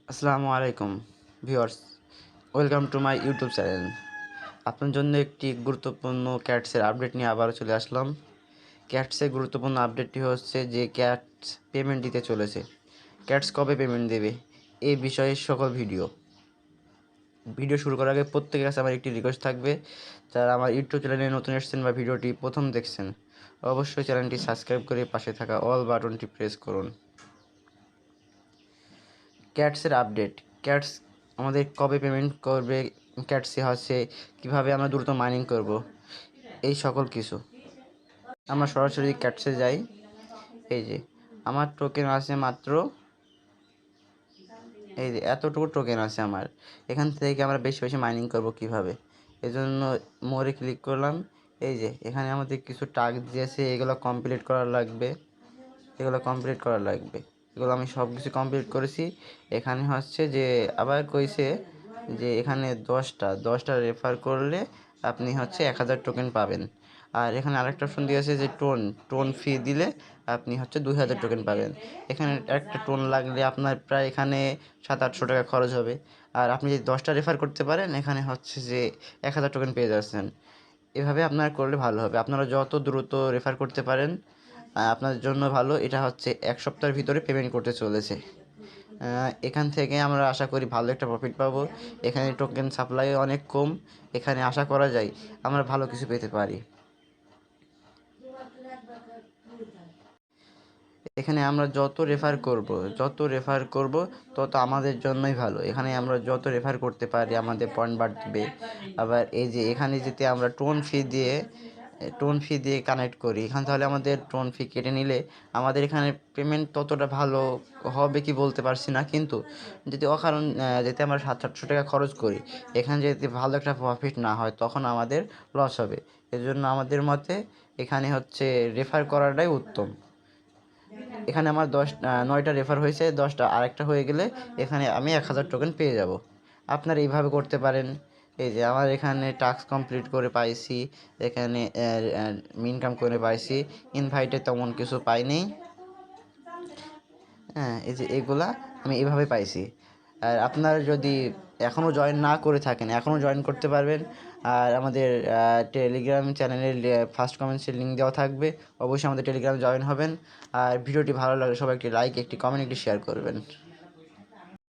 আসসালামু আলাইকুম viewers, welcome to my YouTube channel. আপনার জন্য একটি গুরুত্বপূর্ণ ক্যাটসের আপডেট নিয়ে আবারও চলে আসলাম। ক্যাটসের গুরুত্বপূর্ণ আপডেটটি হচ্ছে যে ক্যাটস পেমেন্ট দিতে চলেছে। ক্যাটস কবে পেমেন্ট দেবে এই বিষয়ে সকল ভিডিও শুরু করার আগে প্রত্যেকের কাছে আমার একটি রিকোয়েস্ট থাকবে, যারা আমার ইউটিউব চ্যানেলে নতুন এসেছেন বা ভিডিওটি প্রথম দেখছেন, অবশ্যই চ্যানেলটি সাবস্ক্রাইব করে পাশে থাকা অল বাটনটি প্রেস করুন। ক্যাটসের আপডেট। ক্যাটস আমাদের কবে পেমেন্ট করবে, ক্যাটসে হচ্ছে কীভাবে আমরা দ্রুত মাইনিং করব, এই সকল কিছু আমরা সরাসরি ক্যাটসে যাই। এই যে আমার টোকেন আছে মাত্র, এই যে এতটুকু টোকেন আছে আমার। এখান থেকে আমরা বেশি বেশি মাইনিং করব কিভাবে, এজন্য মোরে ক্লিক করলাম। এই যে এখানে আমাদের কিছু টাস্ক দিয়েছে, এগুলো কমপ্লিট করা লাগবে। এগুলো আমি সব কিছু কমপ্লিট করেছি। এখানে হচ্ছে যে আবার কইছে যে এখানে 10টা রেফার করলে আপনি হচ্ছে 1000 টোকেন পাবেন। আর এখানে আরেকটা অপশন দিয়েছে যে টোন ফি দিলে আপনি হচ্ছে 2000 টোকেন পাবেন। এখানে একটা টোন লাগলে আপনার প্রায় এখানে 700-800 টাকা খরচ হবে। আর আপনি যদি 10টা রেফার করতে পারেন, এখানে হচ্ছে যে 1000 টোকেন পেয়ে যাচ্ছেন। এভাবে আপনারা করলে ভালো হবে। আপনারা যত দ্রুত রেফার করতে পারেন আপনার জন্য ভালো। এটা হচ্ছে 1 সপ্তাহের ভিতরে পেমেন্ট করতে চলেছে। এখান থেকে আমরা আশা করি ভালো একটা প্রফিট পাবো। এখানে টোকেন সাপ্লাই অনেক কম, এখানে আশা করা যায় আমরা ভালো কিছু পেতে পারি। এখানে আমরা যত রেফার করব তত আমাদের জন্যই ভালো। এখানে আমরা যত রেফার করতে পারি আমাদের পয়েন্ট বাড়বে। আবার এই যে এখানে যদি আমরা টোন ফি দিয়ে কানেক্ট করি, এখানে তাহলে আমাদের টোন ফি কেটে নিলে আমাদের এখানে পেমেন্ট ততটা ভালো হবে কি বলতে পারছি না। কিন্তু যদি অকারণ যদি আমরা 700-800 টাকা খরচ করি, এখানে যদি ভালো একটা প্রফিট না হয় তখন আমাদের লস হবে। এজন্য আমাদের মতে এখানে হচ্ছে রেফার করাটাই উত্তম। এখানে আমার 9টা রেফার হয়েছে, 10টা আরেকটা হয়ে গেলে এখানে আমি 1000 টোকেন পেয়ে যাব। আপনারা এইভাবে করতে পারেন। এই যে আমার এখানে টাস্ক কমপ্লিট করে পাইছি, এখানে ইনকাম করে পাইছি। ইনভাইটে তেমন কিছু পাইনি। হ্যাঁ, এই যে এগুলা আমি এভাবে পাইছি। আর আপনারা যদি এখনও জয়েন না করে থাকেন, এখনও জয়েন করতে পারবেন। আর আমাদের টেলিগ্রাম চ্যানেলের ফার্স্ট কমেন্টসের লিঙ্ক দেওয়া থাকবে, অবশ্যই আমাদের টেলিগ্রামে জয়েন হবেন। আর ভিডিওটি ভালো লাগলে সবাই একটি লাইক, একটি কমেন্ট, একটি শেয়ার করবেন।